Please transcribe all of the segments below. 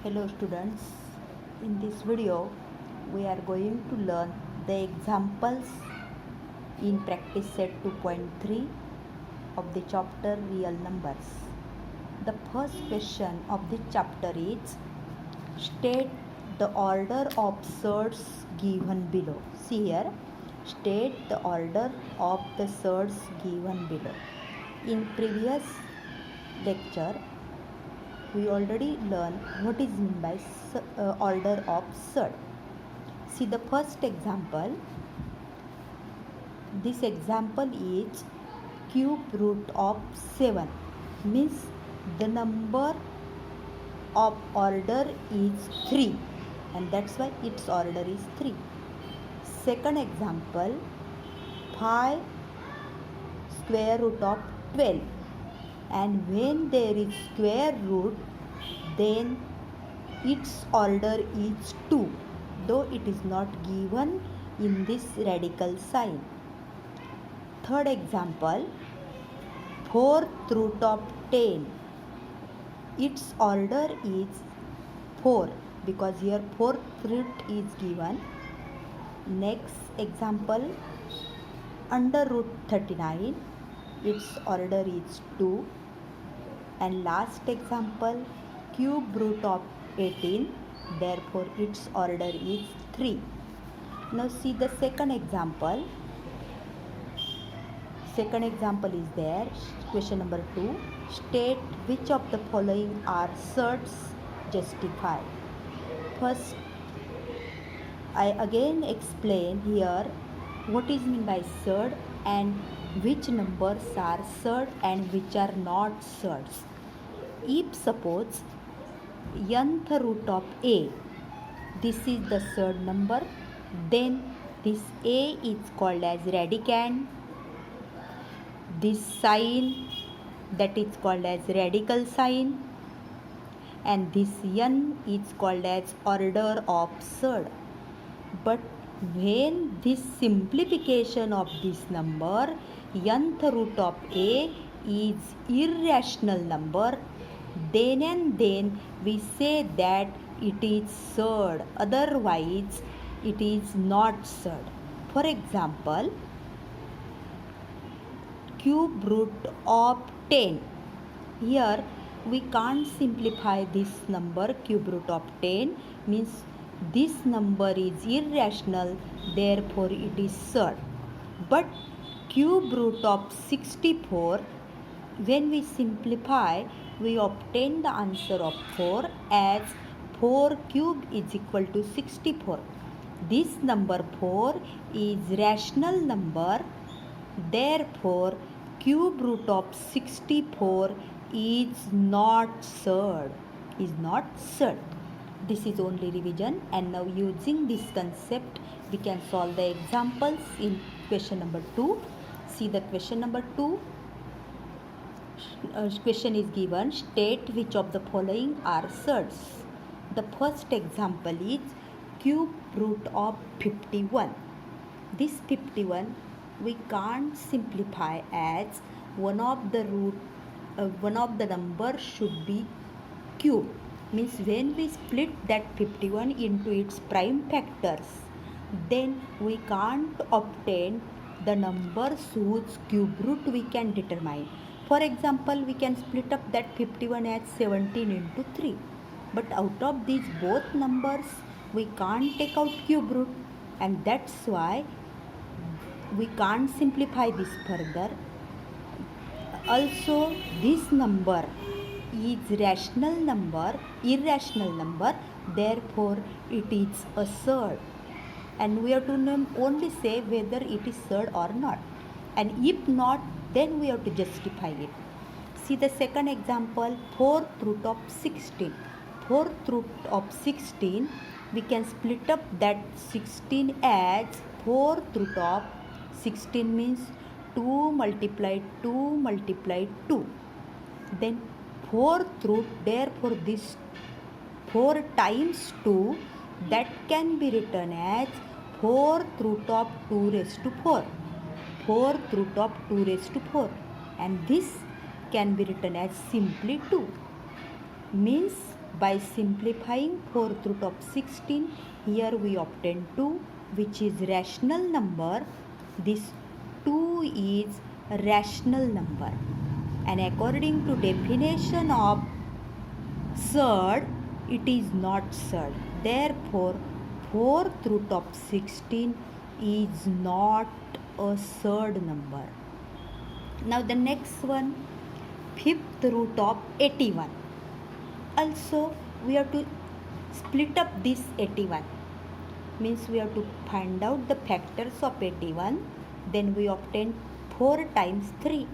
Hello students, in this video we are going to learn the examples in practice set 2.3 of the chapter real numbers. The first question of the chapter is state the order of surds given below. See here, state the order of the surds given below. In previous lecture we already learned what is meant by order of surd. See the first example. This example is cube root of 7, means the number of order is 3 and that's why its order is 3. Second example, 5 square root of 12, and when there is square root then its order is 2, though it is not given in this radical sign. Third example, 4th root of 10, its order is 4 because here 4th root is given. Next example, under root 39, its order is 2. And last example, cube root of 18, therefore its order is 3. Now see the second example. Second example is there. Question number 2. State which of the following are surds justified. First, I again explain here what is meant by surd and which numbers are surd and which are not surds. If suppose nth root of a, this is the surd number, then this a is called as radicand. This sign, that is called as radical sign, and this n is called as order of surd. But when this simplification of this number nth root of a is irrational number, then and then we say that it is surd, otherwise it is not surd. For example, cube root of 10. Here we can't simplify this number cube root of 10, means this number is irrational, therefore it is surd. But cube root of 64, when we simplify, we obtain the answer of 4 as 4 cube is equal to 64. This number 4 is rational number, therefore cube root of 64 is not surd. This is only revision, and now using this concept we can solve the examples in question number 2. See the question number 2. Question is given, state which of the following are surds. The first example is cube root of 51. This 51 we can't simplify as one of the number should be cube, means when we split that 51 into its prime factors, then we can't obtain the numbers whose cube root we can determine. For example, we can split up that 51 as 17 into 3, but out of these both numbers we can't take out cube root, and that's why we can't simplify this further. Also, this number is irrational number, therefore it is a surd, and we have to only say whether it is surd or not, and if not, then we have to justify it. See the second example, 4th root of 16. 4th root of 16, we can split up that 16 as 4th root of 16 means 2 multiplied 2. Then 4th root, therefore this 4 times 2, that can be written as 4th root of 2 raised to 4. 4th root of 2 raised to 4. And this can be written as simply 2. Means By simplifying fourth root of 16, here we obtain 2, which is rational number. This 2 is a rational number. And according to definition of surd, it is not surd. Therefore, fourth root of 16 is not a surd number. Now the next one, fifth root of 81. Also, we have to split up this 81. Means we have to find out the factors of 81. Then we obtain 4 times 3.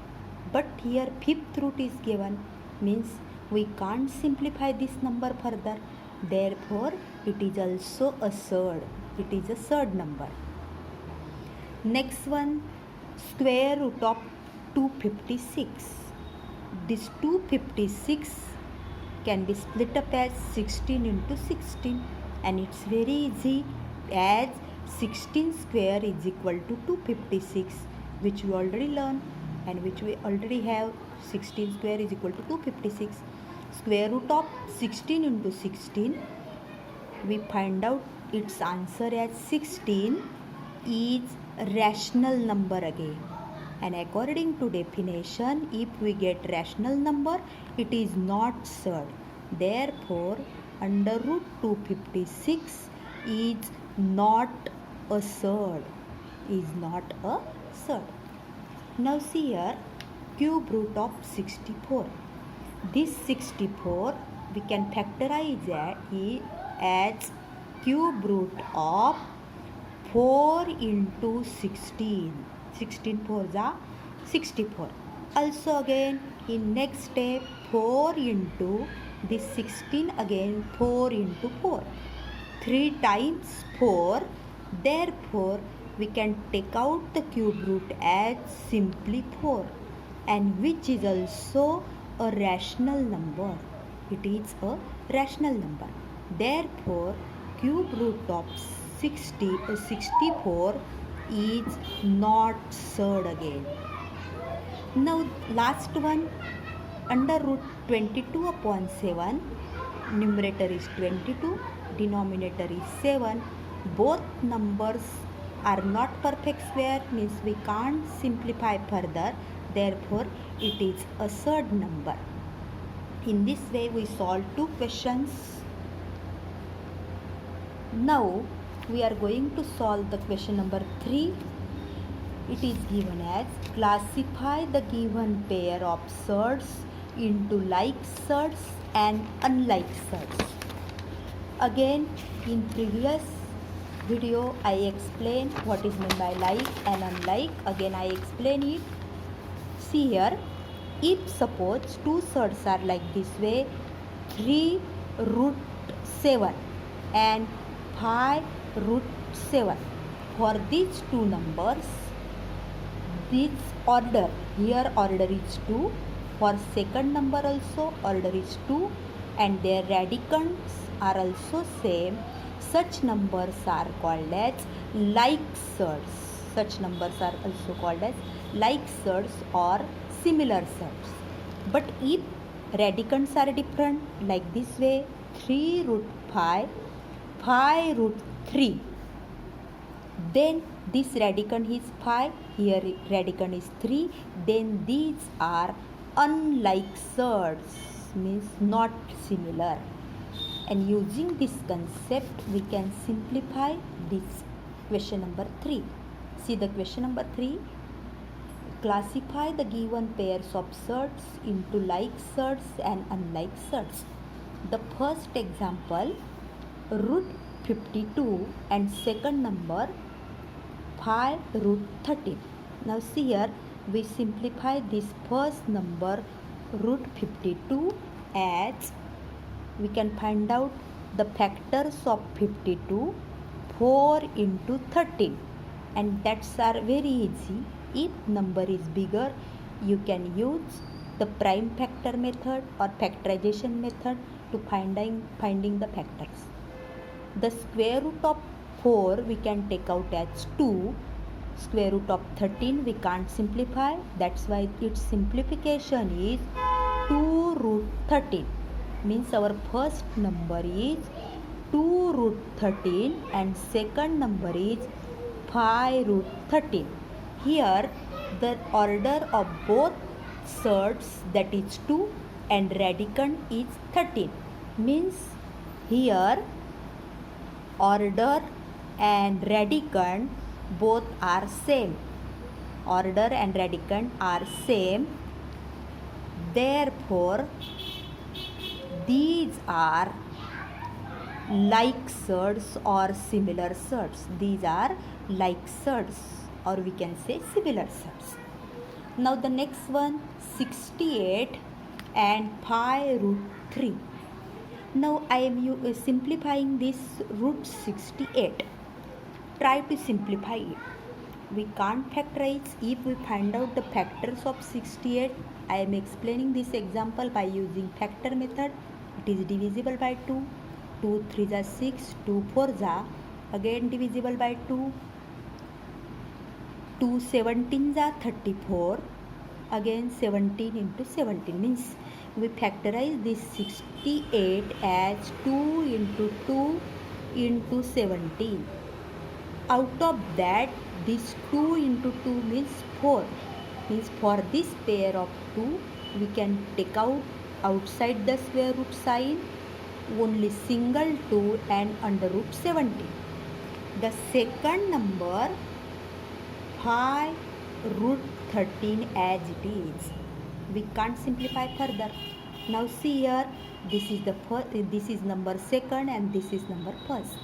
But here fifth root is given. Means we can't simplify this number further. Therefore, it is also a surd. It is a surd number. Next one, square root of 256. This 256 can be split up as 16 into 16, and it's very easy, as 16 square is equal to 256, which we already learned and which we already have. 16 square is equal to 256. Square root of 16 into 16, we find out its answer as 16 is rational number again. And according to definition, if we get rational number, it is not surd. Therefore, under root 256 is not a surd. Is not a surd. Now see here, cube root of 64. This 64 we can factorize as cube root of 4 into 16. 16 4s are 64. Also again in next step 4 into this 16, again 4 into 4. 3 times 4. Therefore we can take out the cube root as simply 4, and which is also a rational number. It is a rational number. Therefore cube root of 64 is not surd again. Now last one, under root 22 upon 7, numerator is 22, denominator is 7. Both numbers are not perfect square, means we can't simplify further. Therefore it is a surd number. In this way we solve 2 questions. Now we are going to solve the question number 3. It is given as classify the given pair of surds into like surds and unlike surds. Again, in previous video I explained what is meant by like and unlike. Again I explain it. See here, if suppose 2 surds are like this way, 3 root 7 and 5 root 7. For these 2 numbers, this order, here order is 2. For second number also order is 2, and their radicands are also same. Such numbers are called as like surds. Such numbers are also called as like surds or similar surds. But if radicands are different, like this way, 3 root 5, 5 root 3, then this radicand is 5, here radicand is 3, then these are unlike surds, means not similar. And using this concept we can simplify this question number 3. See the question number 3. Classify the given pairs of surds into like surds and unlike surds. The first example, root 52 and second number 5 root 13. Now see here, we simplify this first number root 52 as we can find out the factors of 52, 4 into 13, and that's are very easy. If number is bigger, you can use the prime factor method or factorization method to finding the factors. The square root of 4 we can take out as 2. Square root of 13 we can't simplify. That's why its simplification is 2 root 13. means our first number is 2 root 13 and second number is 5 root 13. Here the order of both surds, that is 2, and radicand is 13. Means here order and radicand both are same. Order and radicand are same. Therefore, these are like surds or similar surds. These are like surds, or we can say similar surds. Now the next one, 68 and 5 root 3. Now I am simplifying this root 68. Try to simplify it. We can't factorize if we find out the factors of 68. I am explaining this example by using factor method. It is divisible by 2. 2 3 are 6, 2 4 are again divisible by 2. 2 17 are 34, again 17 into 17, means we factorize this 68 as 2 into 2 into 17. Out of that, this 2 into 2 means 4. Means for this pair of 2, we can take out outside the square root sign only single 2 and under root 17. The second number 5 root 13 as it is. We can't simplify further. Now see here, this is the first, this is number second and this is number first.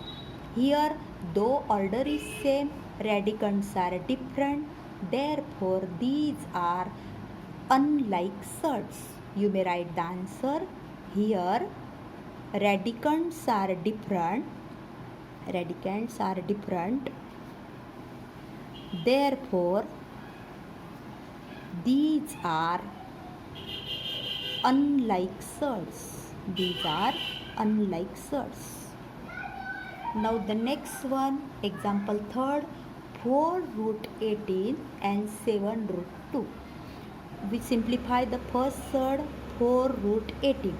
Here though order is same, radicands are different. Therefore these are unlike surds. You may write the answer here. Radicands are different. Radicands are different. Therefore, these are unlike surds. These are unlike surds. Now the next one, example third, 4 root 18 and 7 root 2. We simplify the first surd. 4 root 18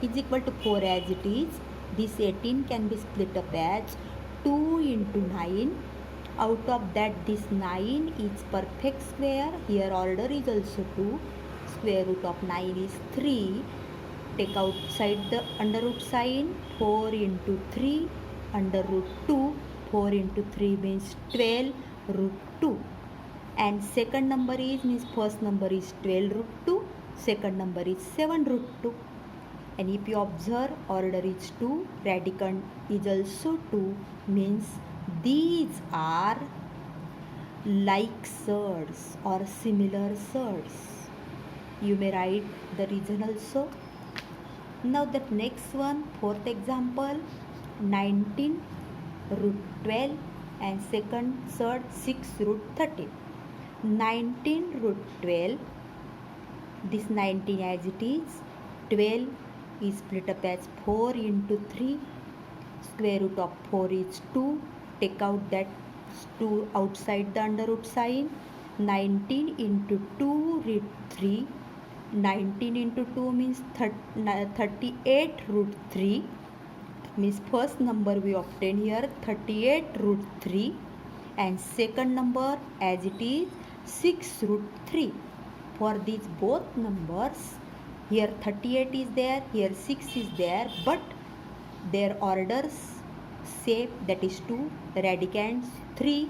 is equal to 4 as it is. This 18 can be split up as 2 into 9. Out of that, this 9 is perfect square. Here order is also 2. Square root of 9 is 3. Take outside the under root sign. 4 into 3 under root 2. 4 into 3 means 12 root 2. And second number is, means first number is 12 root 2. Second number is 7 root 2. And if you observe, order is 2, radicand is also 2, means these are like surds or similar surds. You may write the reason also. Now the next one, fourth example, 19 root 12 and second surd 6 root 13. 19 root 12, this 19 as it is, 12 is split up as 4 into 3. Square root of 4 is 2. Take out that 2 outside the under root sign. 19 into 2 root 3. 19 into 2 means 38 root 3. Means first number we obtain here 38 root 3. And second number as it is 6 root 3. For these both numbers, here 38 is there, here 6 is there, but their orders same, that is 2, radicands 3.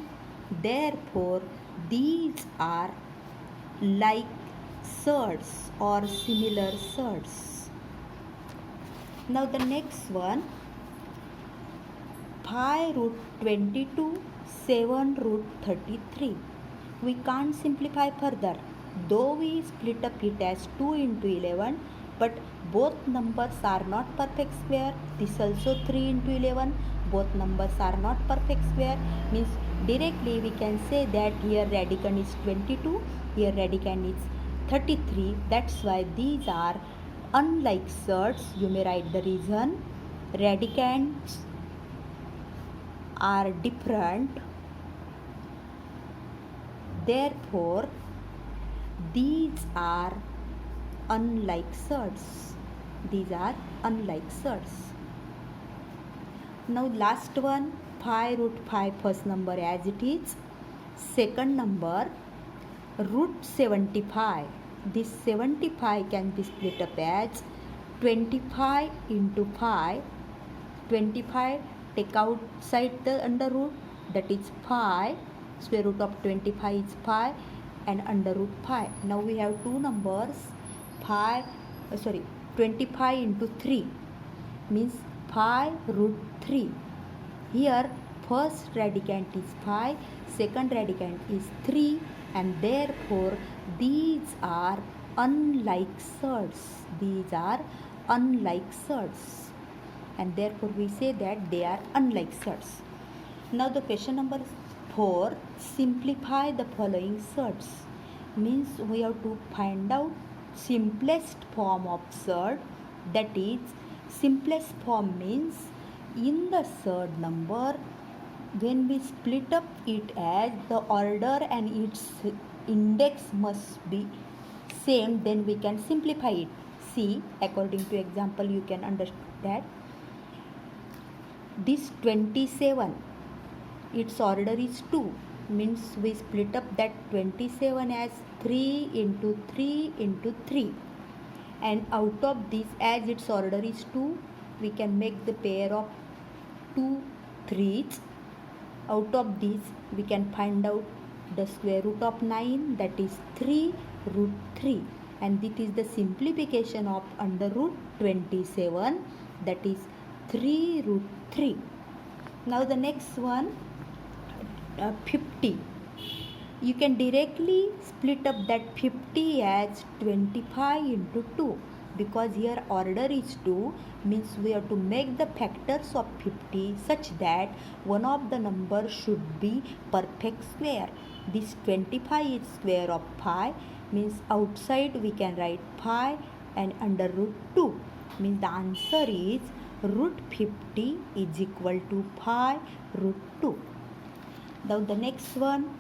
Therefore, these are like surds or similar surds. Now the next one, 5 root 22, 7 root 33. We can't simplify further. Though we split up it as 2 into 11, but both numbers are not perfect square. This also 3 into 11. Both numbers are not perfect square. Means directly we can say that here radicand is 22, here radicand is 33. That's why these are unlike surds. You may write the reason. Radicands are different. Therefore, these are unlike surds. These are unlike surds. Now last one, 5 root 5 first number as it is. Second number, root 75. This 75 can be split up as 25 into 5. 25, take outside the under root, that is 5. Square root of 25 is 5 and under root 5. Now we have two numbers, 25 into 3 means 5 root 3. Here first radicand is 5, second radicand is 3, and therefore these are unlike surds. These are unlike surds, and therefore we say that they are unlike surds. Now the question number 4, simplify the following surds. Means we have to find out simplest form of surd. That is, simplest form means in the surd number, when we split up it as the order and its index must be same, then we can simplify it. See, according to example you can understand that this 27, its order is 2, means we split up that 27 as 3 into 3 into 3, and out of this, as its order is 2, we can make the pair of 2 3s. Out of this we can find out the square root of 9, that is 3 root 3, and this is the simplification of under root 27, that is 3 root 3. Now the next one, 50. You can directly split up that 50 as 25 into 2, because here order is 2, means we have to make the factors of 50 such that one of the numbers should be perfect square. This 25 is square of 5, means outside we can write 5 and under root 2, means the answer is root 50 is equal to 5 root 2. Now the next one,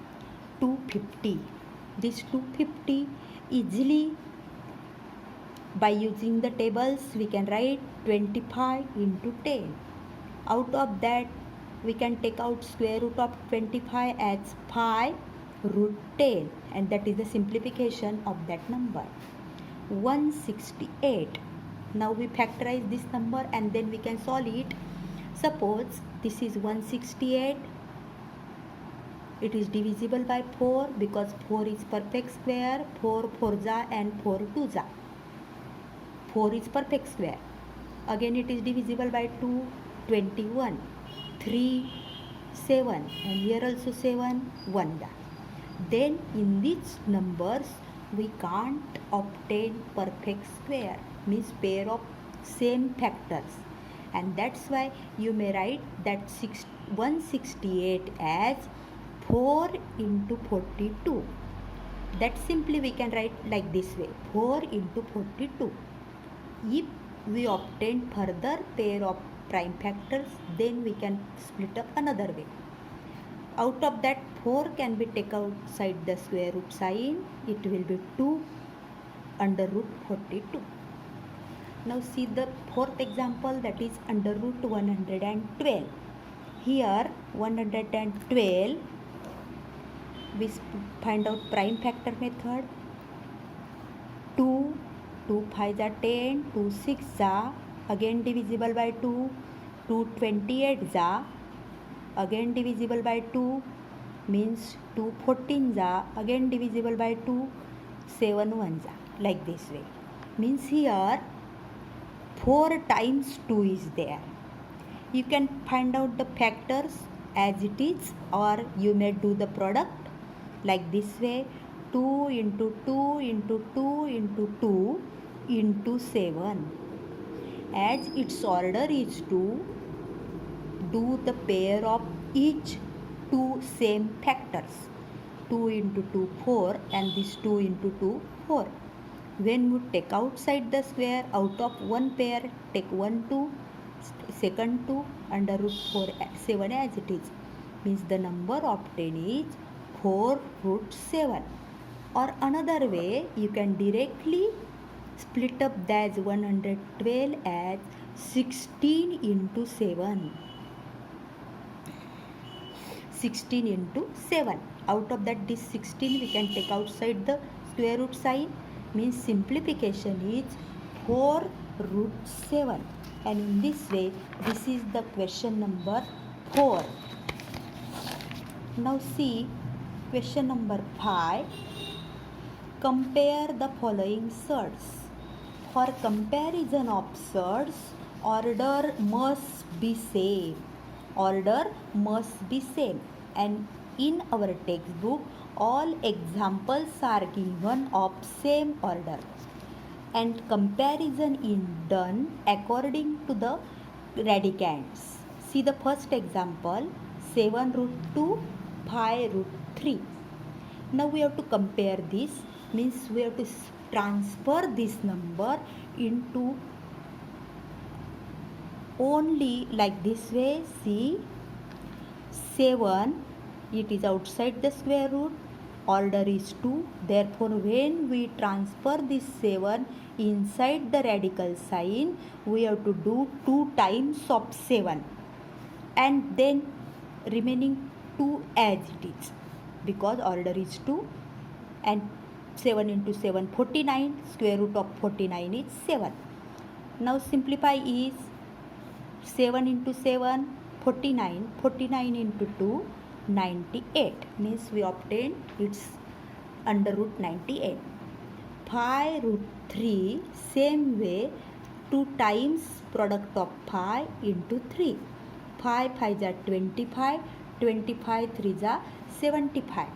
250. This 250 easily by using the tables we can write 25 into 10. Out of that we can take out square root of 25 as 5 root 10, and that is the simplification of that number. 168. Now we factorize this number and then we can solve it. Suppose this is 168. It is divisible by 4 because 4 is perfect square. 4 4 and 4 2 4 is perfect square. Again it is divisible by 2, 21, 3, 7, and here also 7, 1 Then in these numbers we can't obtain perfect square, means pair of same factors, and that's why you may write that 168 as 4 into 42. That simply we can write like this way, 4 into 42. If we obtain further pair of prime factors, then we can split up another way. Out of that 4 can be taken outside the square root sign, it will be 2 under root 42. Now see the fourth example, that is under root 112. Here 112 we find out prime factor method. 2 5 are 10, 2 6 are again divisible by 2, 2 28 are again divisible by 2, means 2 14 are again divisible by 2, 7 1s are, like this way. Means here 4 times 2 is there. You can find out the factors as it is, or you may do the product like this way, 2 into 2 into 2 into 2 into 7. As its order is 2, do the pair of each two same factors. 2 into 2 4 and this 2 into 2 4. When we take outside the square, out of one pair take 1 2, second 2 under root 4 7 as it is, means the number obtained is 4 root 7. Or another way, you can directly split up that 112 as 16 into 7. 16 into 7. Out of that, this 16 we can take outside the square root sign, means simplification is 4 root 7. And in this way, this is the question number 4. Now see question number 5. Compare the following surds. For comparison of surds, order must be same. Order must be same. And in our textbook, all examples are given of same order. And comparison is done according to the radicands. See the first example, 7 root 2, 5 root 3. Now we have to compare this, means we have to transfer this number into only like this way. See, 7, it is outside the square root, order is 2. Therefore, when we transfer this 7 inside the radical sign, we have to do 2 times of 7 and then remaining 2 as it is, because order is 2 and 7 into 7 49, square root of 49 is 7. Now simplify is 7 into 7 49, 49 into 2 98, means we obtain its under root 98. 5 root 3, same way, 2 times product of 5 into 3. 5 5 are 25, 25 3 are 75.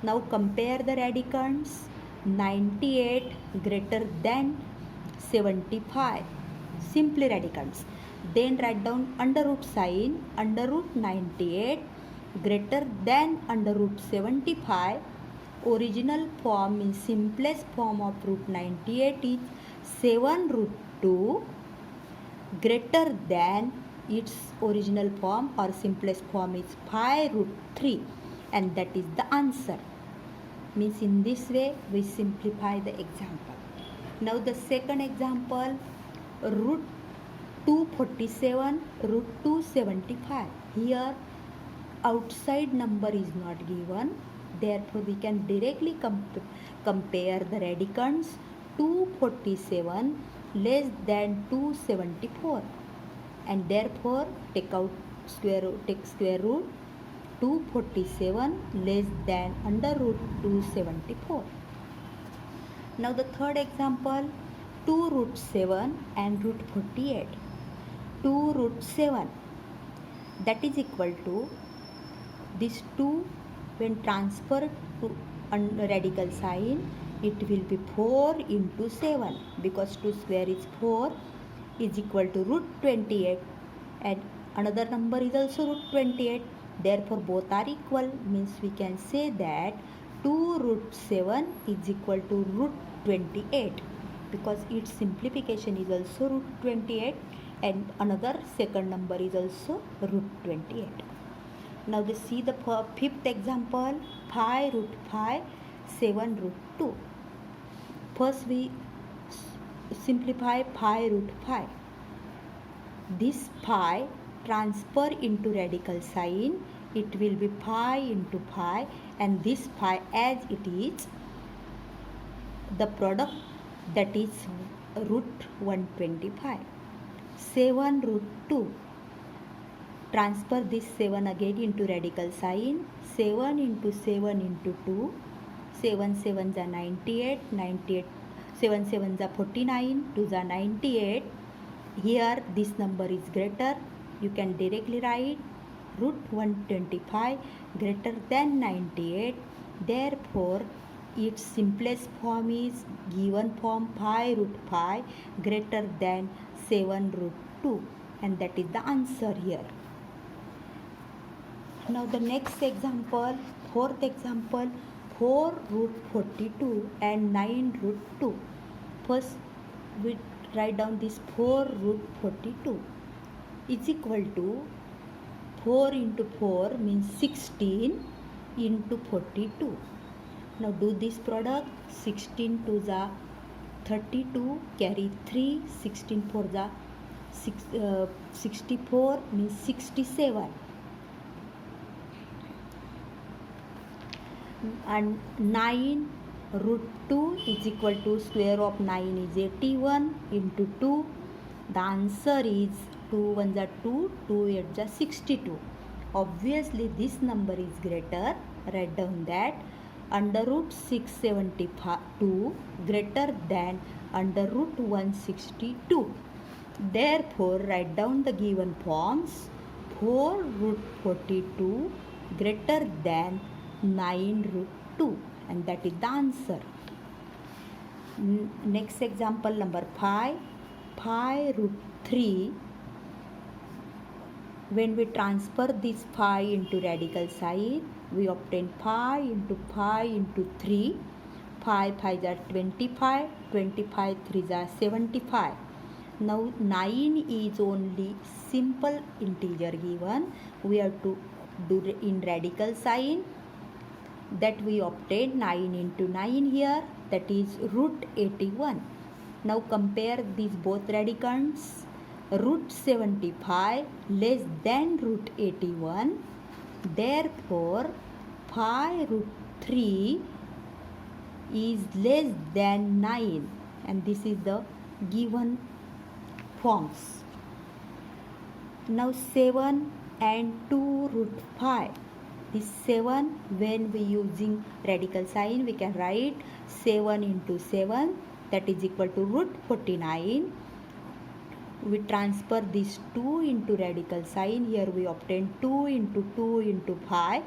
Now compare the radicands. 98 greater than 75. Simply radicands. Then write down under root sign. Under root 98 greater than under root 75. Original form in simplest form of root 98 is 7 root 2 greater than its original form or simplest form is 5 root 3, and that is the answer. Means in this way we simplify the example. Now the second example, root 247, root 275. Here outside number is not given, therefore we can directly compare the radicands. 247 less than 274, and therefore take out square root, take square root. 247 less than under root 274. Now the third example, 2 root 7 and root 48. 2 root 7, that is equal to this 2 when transferred to radical sign, it will be 4 into 7, because 2 square is 4, is equal to root 28, and another number is also root 28. Therefore both are equal, means we can say that 2 root 7 is equal to root 28, because its simplification is also root 28 and another second number is also root 28. Now let's see the fifth example, 5 root 5, 7 root 2. First we simplify 5 root 5. This 5 transfer into radical sign, it will be 5 into 5, and this 5 as it is, the product, that is root 125. 7 root 2, transfer this 7 again into radical sign. 7 into 7 into 2, 7 7s are 98, 98, 7 7s are 49, 2s are 98. Here this number is greater, you can directly write root 125 greater than 98. Therefore its simplest form is given form 5 root 5 greater than 7 root 2, and that is the answer here. Now the next example, fourth example, 4 root 42 and 9 root 2. First we write down this 4 root 42 is equal to 4 into 4 means 16 into 42. Now do this product. 16 2s are 32 carry 3, 16 4 जा 64 means 67, and 9 root 2 is equal to square of 9 is 81 into 2. The answer is 2 1 जा 2, 2 8 जा 62. Obviously this number is greater. Write down that under root 672 greater than under root 162. Therefore write down the given forms. 4 root 42 greater than 9 root 2, and that is the answer. Next example number 5. 5 root 3. When we transfer this 5 into radical sign, we obtain 5 into 5 into 3. 5 5 are 25, 25 3 are 75. Now 9 is only simple integer given. We have to do in radical sign. That we obtain 9 into 9 here, that is root 81. Now compare these both radicands. Root 75 less than root 81. Therefore 5 root 3 is less than 9, and this is the given forms. Now 7 and 2 root 5. This 7, when we using radical sign, we can write 7 into 7, that is equal to root 49. We transfer this 2 into radical sign. Here we obtain 2 into 2 into 5,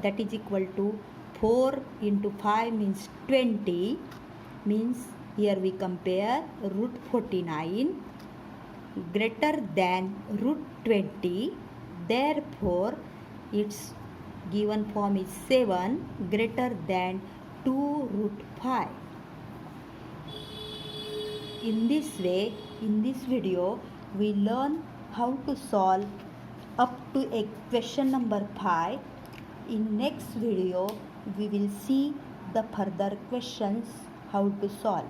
that is equal to 4 into 5 means 20. Means here we compare root 49 greater than root 20. Therefore its given form is 7 greater than 2 root 5. In this way, in this video, we learn how to solve up to question number 5. In next video, we will see the further questions how to solve.